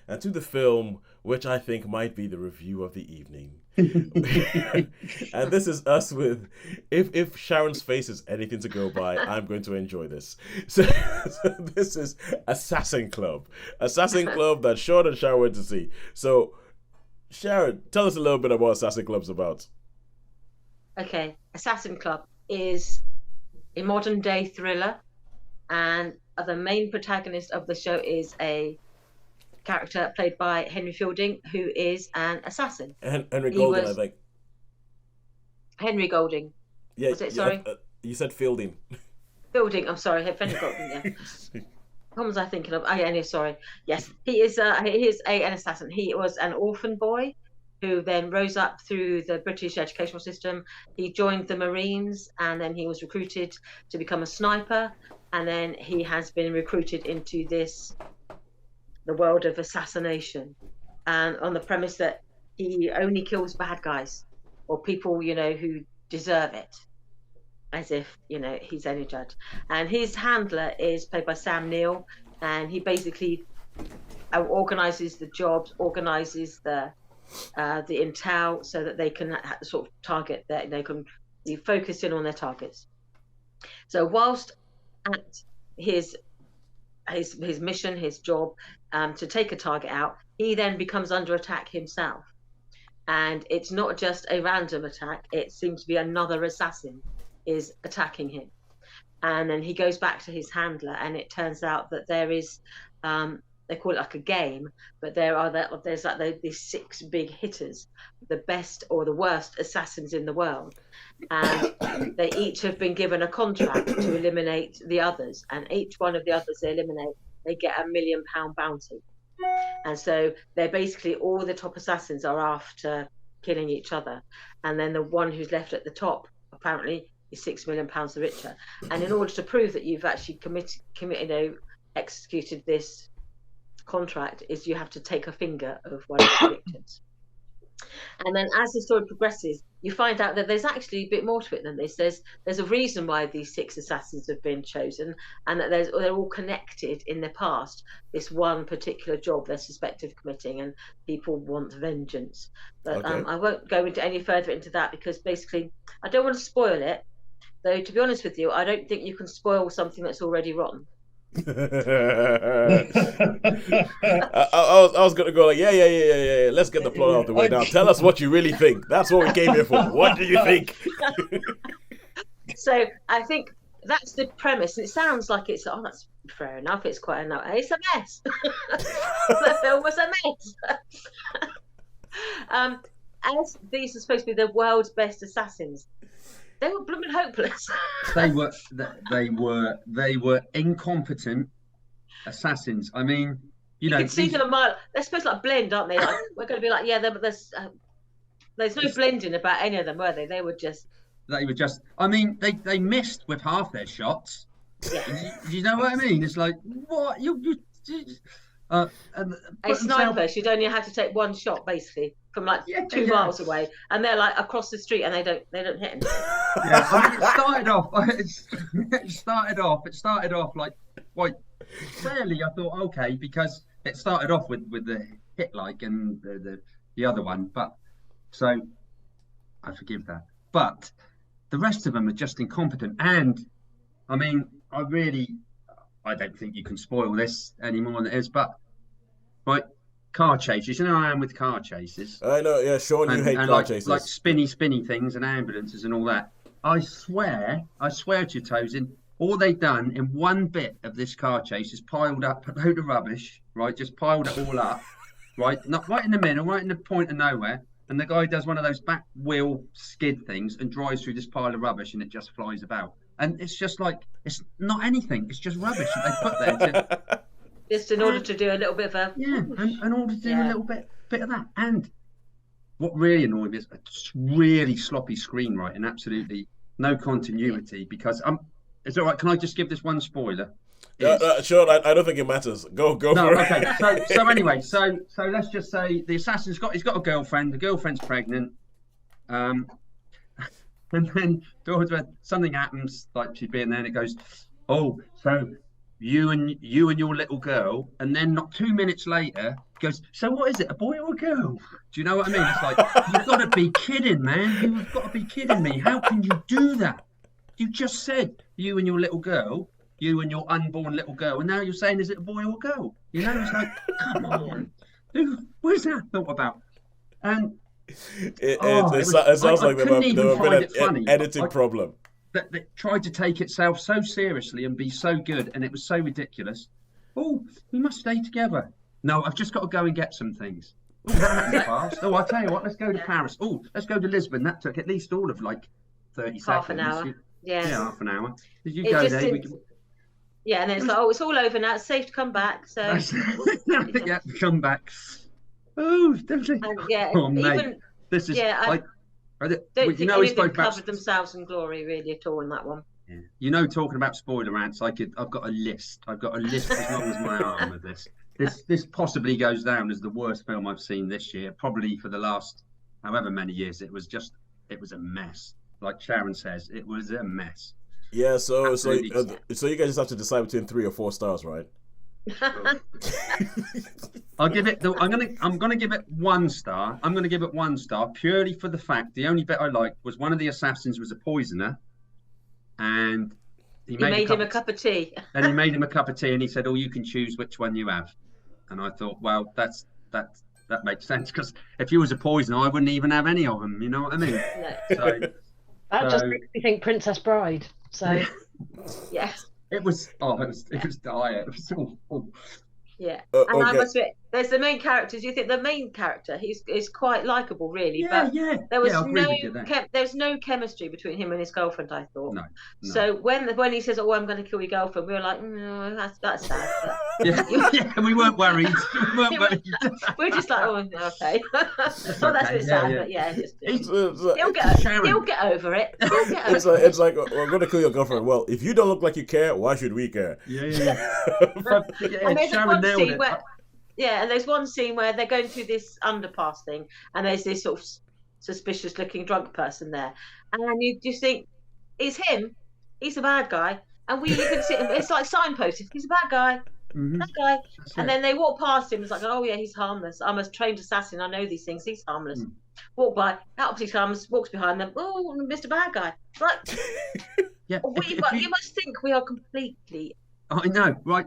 and to the film, which I think might be the review of the evening. And this is us with if Sharon's face is anything to go by, I'm going to enjoy this. So this is Assassin Club. Assassin Club that Sean and Sharon went to see. So Sharon, tell us a little bit about what Assassin Club's about. Okay, Assassin Club is a modern day thriller, and the main protagonist of the show is a character played by Henry Fielding, who is an assassin. Henry He Golden, I was think. Henry Golding. Yeah, Was it? yeah. Sorry, You said Fielding. Fielding. I'm sorry, Henry Golding. Yeah. What was I thinking of? Oh, yeah, no, sorry. Yes, he is an assassin. He was an orphan boy who then rose up through the British educational system. He joined the Marines, and then he was recruited to become a sniper. And then he has been recruited into the world of assassination, and on the premise that he only kills bad guys or people, who deserve it, as if, he's any judge. And his handler is played by Sam Neill, and he basically organizes the jobs, organizes the intel, so that they can sort of target that they can be focused in on their targets. So whilst at his mission, his job, to take a target out, he then becomes under attack himself. And it's not just a random attack, it seems to be another assassin is attacking him. And then he goes back to his handler, and it turns out that there is, they call it like a game, but there's like these six big hitters, the best or the worst assassins in the world. And they each have been given a contract to eliminate the others. And each one of the others they eliminate, they get £1 million bounty. And so they're basically, all the top assassins are after killing each other. And then the one who's left at the top, apparently, is £6 million the richer. And in order to prove that you've actually executed this contract, is you have to take a finger of one of the victims. And then as the story progresses, you find out that there's actually a bit more to it than this. There's a reason why these six assassins have been chosen, and that they're all connected in the past. This one particular job they're suspected of committing, and people want vengeance. But Okay. I won't go into any further into that, because basically I don't want to spoil it. Though, to be honest with you, I don't think you can spoil something that's already rotten. I was gonna go like, yeah. Let's get the plot out of the way now. Tell us what you really think. That's what we came here for. What do you think? So I think that's the premise, and it sounds like that's fair enough. It's quite enough. It's a mess. The film was a mess. As these are supposed to be the world's best assassins, they were blooming hopeless. They were incompetent assassins. I mean, You can see them a mile. They're supposed to like blend, aren't they? Like, we're going to be like, yeah, there's no blending about any of them, were they? They were just. I mean, they missed with half their shots. Yeah. You know what I mean? It's like, what A sniper should only have to take one shot, basically, from like 2 miles away, and they're like across the street, and they don't hit him. Yeah, I mean, it started off like quite fairly. I thought, okay, because it started off with the hit like and the other one, but so I forgive that. But the rest of them are just incompetent, and I mean, I don't think you can spoil this any more than it is, but right, car chases. You know how I am with car chases. I know, yeah, Sean, you hate car chases. Like spinny things and ambulances and all that. I swear to your toes, in all they've done in one bit of this car chase is piled up a load of rubbish, right? Just piled it all up, right? Not right in the middle, right in the point of nowhere. And the guy does one of those back wheel skid things and drives through this pile of rubbish, and it just flies about. And it's just like, it's not anything. It's just rubbish that they put there to just in order to do a little bit of a in order to do a little bit of that. And what really annoyed me is a really sloppy screenwriting, absolutely no continuity. Because it's all right. Can I just give this one spoiler? Sure, I don't think it matters. Go for it. Okay. So anyway, so let's just say the assassin's got a girlfriend. The girlfriend's pregnant. And then something happens, like she'd be in there, and it goes, oh, so you and your little girl, and then not 2 minutes later, goes, so what is it, a boy or a girl? Do you know what I mean? It's like, you've got to be kidding, man. You've got to be kidding me. How can you do that? You just said you and your little girl, you and your unborn little girl, and now you're saying, is it a boy or a girl? You know, it's like, come on. Where's that thought about? And it sounds like there have been an editing problem. That tried to take itself so seriously and be so good, and it was so ridiculous. Oh, we must stay together. No, I've just got to go and get some things. Oh, that happened fast. Oh, I'll tell you what, let's go to Paris. Oh, let's go to Lisbon. That took at least all of like 30 half seconds. an hour. Yeah, half an hour. Did you It go just there? didn't- Yeah, and then it's like, oh, it's all over now. It's safe to come back. So Yeah, come back. Oh, don't they? and yeah, Oh, mate. even This is yeah, I like. don't You think know, we anything spoke about. covered themselves in glory really at all in that one. Yeah. You know, talking about spoiler rants, I've got a list. I've got a list as long as my arm of this. This possibly goes down as the worst film I've seen this year. Probably for the last however many years. It was a mess. Like Sharon says, it was a mess. Yeah, so Absolutely. you guys just have to decide between 3 or 4 stars, right? I'll give it. I'm gonna give it 1 star. I'm gonna give it 1 star purely for the fact the only bit I liked was one of the assassins was a poisoner, and You made him a cup of tea. and he made him a cup of tea, and he said, "Oh, you can choose which one you have." And I thought, well, that makes sense, because if you was a poisoner, I wouldn't even have any of them. You know what I mean? No. So That just makes me think Princess Bride. So Yes. it was dire. It was awful. Yeah. And I okay. must admit, there's the main characters. You think the main character is quite likable, really, Yeah, but yeah. there was yeah, I agree with you there. there's no chemistry between him and his girlfriend, I thought. No, no. So when he says, "Oh, I'm going to kill your girlfriend," we were like, "No, that's sad." But Yeah, and we weren't worried. We weren't worried. we're just like, "Oh, okay." Well, that's a okay, bit sad, yeah. but yeah, just It's he'll get over it. He'll get over it. it's like we're gonna kill your girlfriend. Well, if you don't look like you care, why should we care? Yeah. And there's Sharon one nailed scene it. where, yeah, and there's one scene where they're going through this underpass thing, and there's this sort of suspicious-looking drunk person there, and you just think, it's him. He's a bad guy, and you can see him. It's like signposted. He's a bad guy. Mhm. That guy. That's And it. then they walk past him. It's like, oh yeah, he's harmless. I'm a trained assassin. I know these things. He's harmless. Walk by, absolutely harmless. Walks behind them. Oh, Mr. Bad Guy. Right. Yeah, You must think we are completely. I know, right?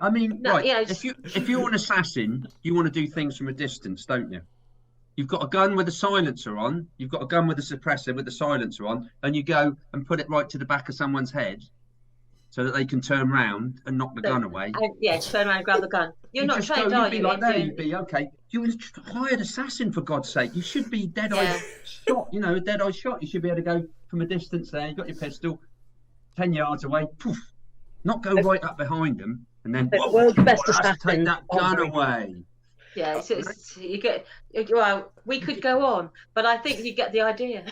I mean, No, right. yeah, If you're an assassin, you want to do things from a distance, don't you? You've got a gun with a silencer on. You've got a gun with a suppressor with the silencer on, and you go and put it right to the back of someone's head, so that they can turn round and knock the gun away. Turn around and grab the gun. You're not just trained, go, are you'd be you? like that. in You'd be okay. You was a hired assassin, for God's sake. You should be dead-eye Yeah. shot. You know, a dead-eye shot. You should be able to go from a distance there. You got your pistol, 10 yards away. Poof. Not go right up behind them and then The world's best let's take assassin. that gun away. Yeah, it's you get. Well, we could go on, but I think you get the idea.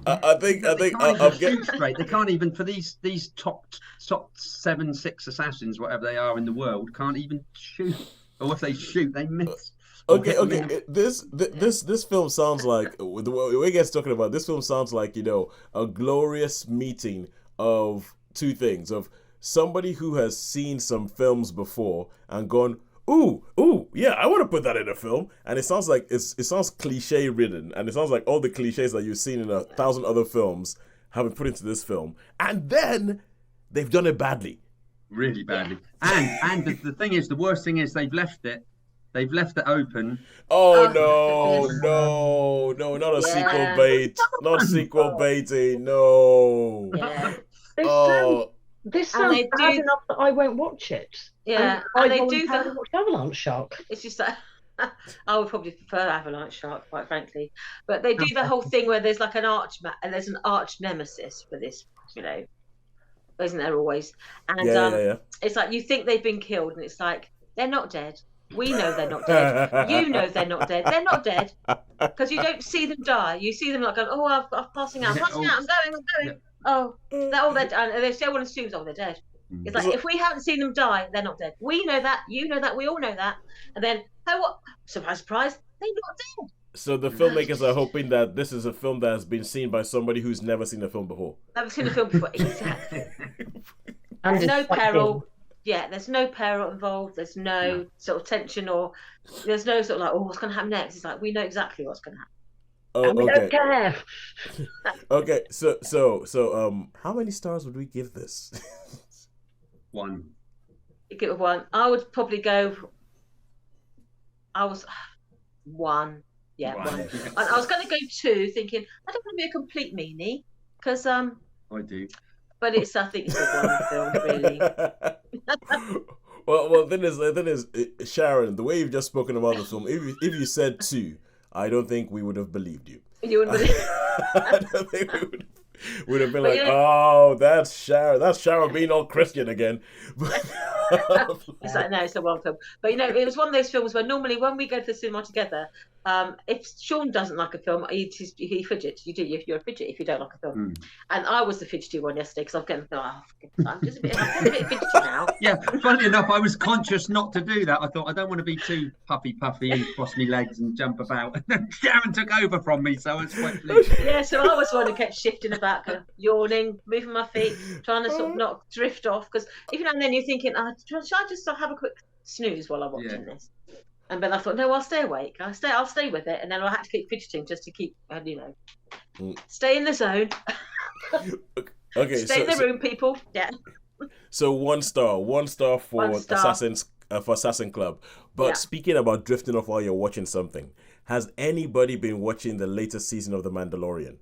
I think They can't I'm even getting. shoot straight. They can't even, for these top 7, 6 assassins, whatever they are in the world, can't even shoot. Or if they shoot, they miss. Or Okay, hit them in okay. This film sounds like the way guys talking about this film sounds like, you know, a glorious meeting of two things: of somebody who has seen some films before and gone, ooh, yeah, I want to put that in a film. And it sounds like it sounds cliche ridden, and it sounds like all the cliches that you've seen in 1,000 other films have been put into this film, and then they've done it badly. really badly. And the thing is, the worst thing is they've left it open. Oh Oh, no, not a Yeah. sequel bait, not sequel baiting, no. Yeah, This And sounds they bad do- enough that I won't watch it. yeah, I and they do voluntarily the. watched Avalanche Shark. It's just that I would probably prefer Avalanche Shark, quite frankly. But they do the whole thing where there's like there's an arch nemesis for this, you know, isn't there always? And Yeah. it's like you think they've been killed, and it's like they're not dead. We know they're not dead. You know they're not dead. They're not dead because you don't see them die. You see them like going, oh, I'm passing out, I'm going. Yeah. Oh, they're dead. And everyone assumes, oh, they're dead. It's like, if we haven't seen them die, they're not dead. We know that. You know that. We all know that. And then, oh, what? Surprise, surprise, they're not dead. So the filmmakers are hoping that this is a film that has been seen by somebody who's never seen a film before. Never seen a film before. Exactly. And No it's quite peril. there's no peril involved. There's no sort of tension, or there's no sort of like, oh, what's going to happen next? It's like we know exactly what's going to happen. Oh, And we don't care. Okay, so how many stars would we give this? 1. You give it 1. I would probably go. I was 1. Yeah, 1. Yes. I was going to go 2, thinking I don't want to be a complete meanie because I do. but I think it's a 1 film really. well, then is Sharon. The way you've just spoken about the film, if you said 2, I don't think we would have believed you. You wouldn't believe. I don't think we would have been like, oh, that's Sharon. That's Sharon being all Christian again. It's like, no, it's a 1 film. But it was one of those films where normally when we go to the cinema together, if Sean doesn't like a film, he fidgets. You're a fidget if you don't like a film. And I was the fidgety one yesterday because I'm just a bit fidgety now. Yeah, funny enough, I was conscious not to do that. I thought I don't want to be too puffy and cross my legs and jump about. And then Sharon took over from me, so I was quite pleased. Yeah, so I was one who kept shifting about, kind of yawning, moving my feet, trying to sort of not drift off. Because even now and then you're thinking, should I just have a quick snooze while I'm watching this? But I thought, no, I'll stay awake. I'll stay with it, and then I'll have to keep fidgeting just to keep, stay in the zone. Okay, stay in the room, people. Yeah. So 1 star for 1 star. Assassin Club. But speaking about drifting off while you're watching something, has anybody been watching the latest season of The Mandalorian?